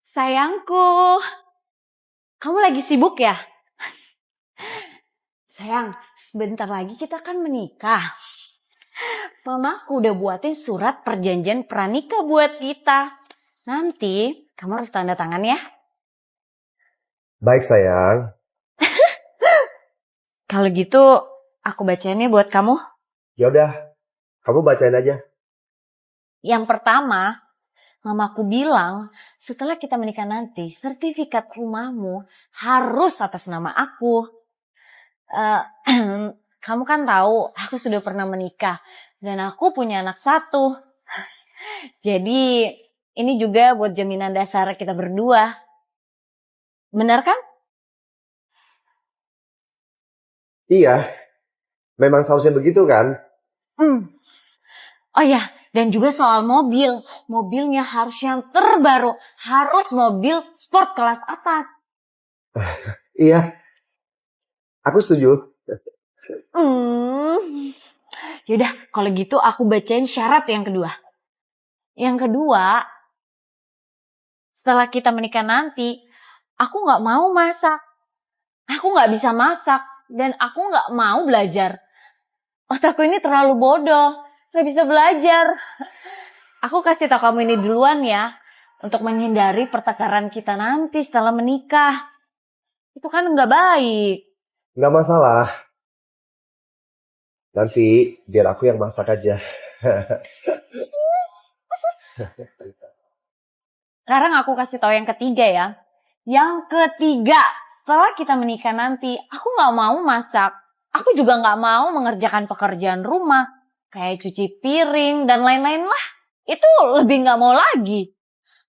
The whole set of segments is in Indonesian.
Sayangku, kamu lagi sibuk ya? Sayang, sebentar lagi kita kan menikah. Mamaku udah buatin surat perjanjian pranikah buat kita. Nanti kamu harus tanda tangan ya. Baik sayang. Kalau gitu aku bacainnya buat kamu. Ya udah, kamu bacain aja. Yang pertama, mamaku bilang setelah kita menikah nanti sertifikat rumahmu harus atas nama aku. Eh, kamu kan tahu aku sudah pernah menikah dan aku punya anak satu. Jadi ini juga buat jaminan dasar kita berdua. Benar kan? Iya, memang seharusnya begitu kan? Oh ya, dan juga soal mobil. Mobilnya harus yang terbaru. Harus mobil sport kelas atas. Iya, aku setuju. Hmm. Yaudah, kalau gitu aku bacain syarat yang kedua. Yang kedua, setelah kita menikah nanti, aku gak mau masak. Aku gak bisa masak. Dan aku gak mau belajar. Otakku ini terlalu bodoh. Gak bisa belajar. Aku kasih tau kamu ini duluan ya. Untuk menghindari pertengkaran kita nanti setelah menikah. Itu kan gak baik. Nggak masalah. Nanti biar aku yang masak aja. Sekarang aku kasih tahu yang ketiga ya. Yang ketiga, setelah kita menikah nanti, aku gak mau masak. Aku juga gak mau mengerjakan pekerjaan rumah. Kayak cuci piring dan lain-lain lah. Itu lebih gak mau lagi.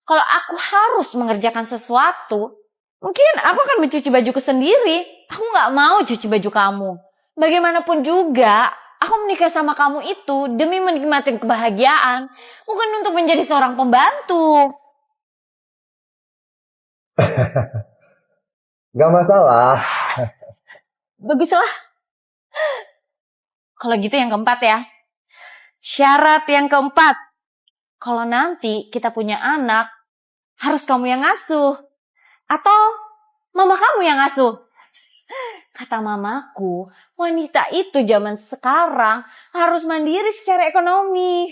Kalau aku harus mengerjakan sesuatu, mungkin aku akan mencuci bajuku sendiri. Aku gak mau cuci baju kamu. Bagaimanapun juga, aku menikah sama kamu itu demi menikmati kebahagiaan. Bukan untuk menjadi seorang pembantu. Nggak masalah. Baguslah. Kalau gitu yang keempat ya. Syarat yang keempat. Kalau nanti kita punya anak, harus kamu yang ngasuh. Atau mama kamu yang ngasuh. Kata mamaku, wanita itu zaman sekarang harus mandiri secara ekonomi.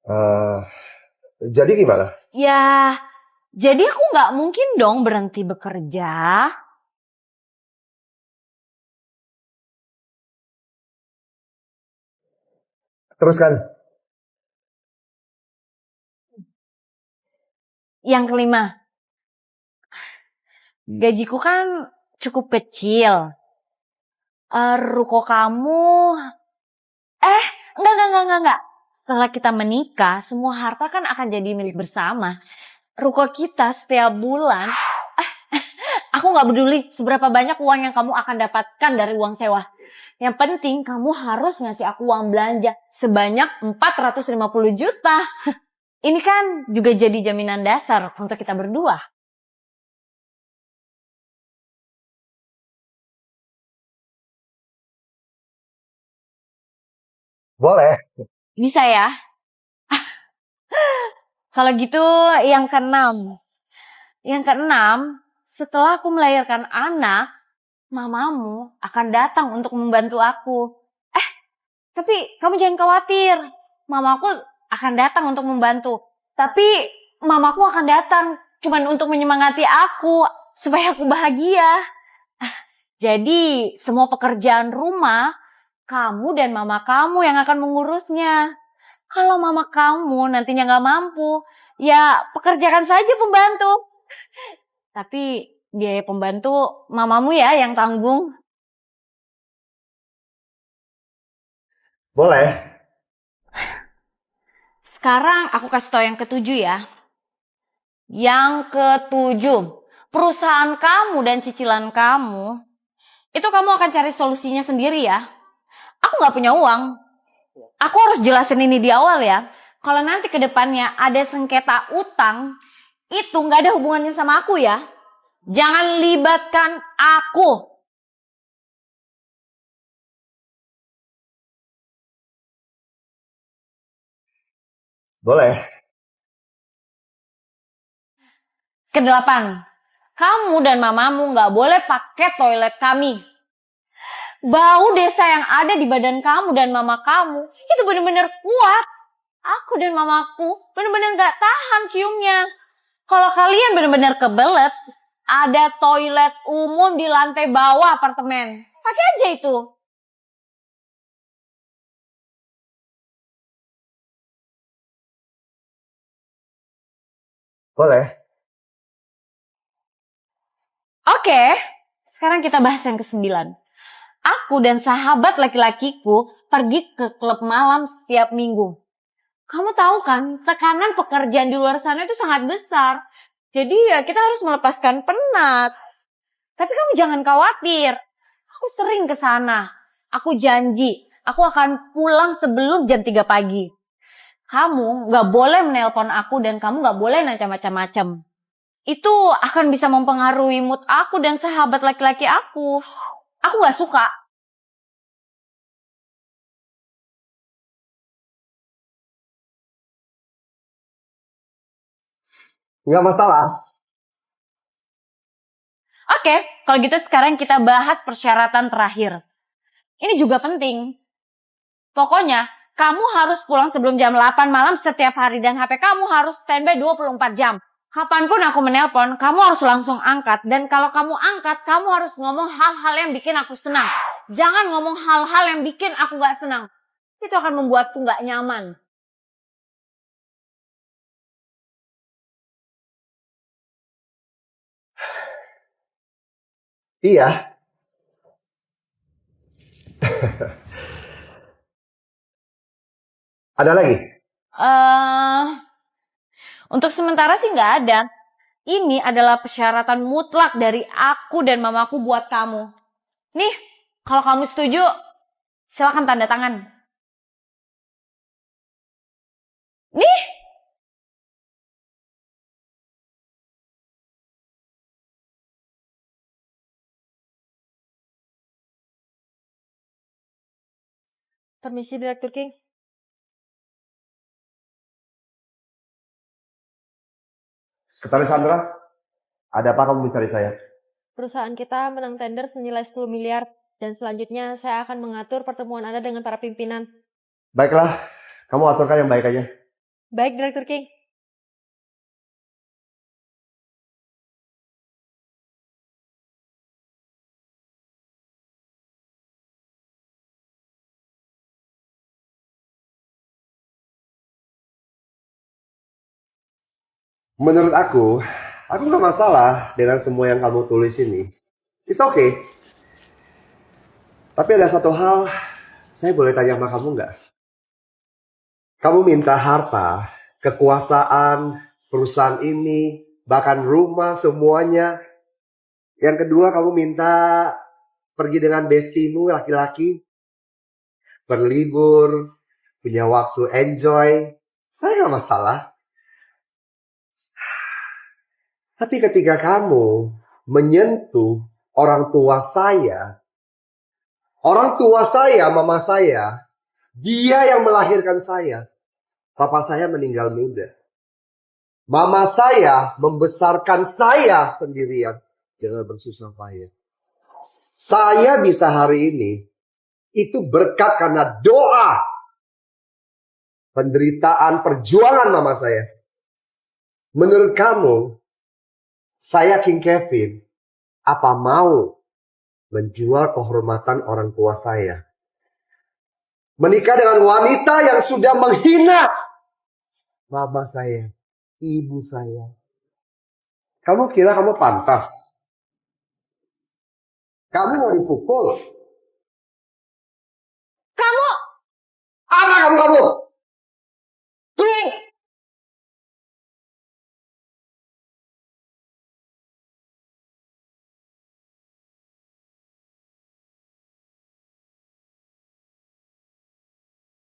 Eh, jadi gimana? Ya, jadi aku gak mungkin dong berhenti bekerja. Teruskan. Yang kelima, gajiku kan cukup kecil. Ruko kamu... Enggak. Setelah kita menikah, semua harta kan akan jadi milik bersama. Ruko kita setiap bulan, aku gak peduli seberapa banyak uang yang kamu akan dapatkan dari uang sewa. Yang penting kamu harus ngasih aku uang belanja sebanyak 450 juta. Ini kan juga jadi jaminan dasar untuk kita berdua. Boleh. Bisa ya? Kalau gitu yang keenam. Yang keenam, setelah aku melahirkan anak, mamamu akan datang untuk membantu aku. Tapi kamu jangan khawatir. Mamaku akan datang untuk membantu. Tapi mamaku akan datang cuman untuk menyemangati aku supaya aku bahagia. Jadi semua pekerjaan rumah kamu dan mama kamu yang akan mengurusnya. Kalau mama kamu nantinya gak mampu, ya pekerjakan saja pembantu. Tapi biaya pembantu mamamu ya yang tanggung. Boleh. Sekarang aku kasih tau yang ketujuh ya. Yang ketujuh, perusahaan kamu dan cicilan kamu, itu kamu akan cari solusinya sendiri ya. Aku gak punya uang. Aku harus jelasin ini di awal ya. Kalau nanti ke depannya ada sengketa utang, itu gak ada hubungannya sama aku ya. Jangan libatkan aku. Boleh. Kedelapan, kamu dan mamamu nggak boleh pakai toilet kami. Bau desa yang ada di badan kamu dan mama kamu itu benar-benar kuat. Aku dan mamaku benar-benar nggak tahan ciumnya. Kalau kalian benar-benar kebelet, ada toilet umum di lantai bawah apartemen. Pakai aja itu. Boleh. Oke, sekarang kita bahas yang ke-9. Aku dan sahabat laki-lakiku pergi ke klub malam setiap minggu. Kamu tahu kan, tekanan pekerjaan di luar sana itu sangat besar. Jadi ya kita harus melepaskan penat. Tapi kamu jangan khawatir. Aku sering ke sana. Aku janji, aku akan pulang sebelum jam 3 pagi. Kamu gak boleh menelpon aku dan kamu gak boleh nanya macam-macam. Itu akan bisa mempengaruhi mood aku dan sahabat laki-laki aku. Aku gak suka. Nggak masalah. Oke, kalau gitu sekarang kita bahas persyaratan terakhir. Ini juga penting. Pokoknya, kamu harus pulang sebelum jam 8 malam setiap hari dan HP kamu harus standby 24 jam. Kapanpun aku menelpon, kamu harus langsung angkat. Dan kalau kamu angkat, kamu harus ngomong hal-hal yang bikin aku senang. Jangan ngomong hal-hal yang bikin aku gak senang. Itu akan membuatku gak nyaman. Iya. Ada lagi? Untuk sementara sih gak ada. Ini adalah persyaratan mutlak dari aku dan mamaku buat kamu. Nih, kalau kamu setuju, silakan tanda tangan. Nih. Permisi, Direktur King. Sekretaris Sandra, ada apa kamu mencari saya? Perusahaan kita menang tender senilai 10 miliar dan selanjutnya saya akan mengatur pertemuan Anda dengan para pimpinan. Baiklah, kamu aturkan yang baik aja. Baik, Direktur King. Menurut aku nggak masalah dengan semua yang kamu tulis ini. It's okay. Tapi ada satu hal, saya boleh tanya sama kamu nggak? Kamu minta harta, kekuasaan, perusahaan ini, bahkan rumah semuanya. Yang kedua, kamu minta pergi dengan bestimu laki-laki, berlibur, punya waktu enjoy. Saya nggak masalah. Tapi ketika kamu menyentuh orang tua saya, mama saya, dia yang melahirkan saya. Papa saya meninggal muda. Mama saya membesarkan saya sendirian dengan bersusah payah. Saya bisa hari ini itu berkat karena doa, penderitaan, perjuangan mama saya. Menurut kamu, saya King Kevin, apa mau menjual kehormatan orang tua saya? Menikah dengan wanita yang sudah menghina mama saya, ibu saya. Kamu kira kamu pantas? Kamu mau dipukul? Kamu Apa kamu?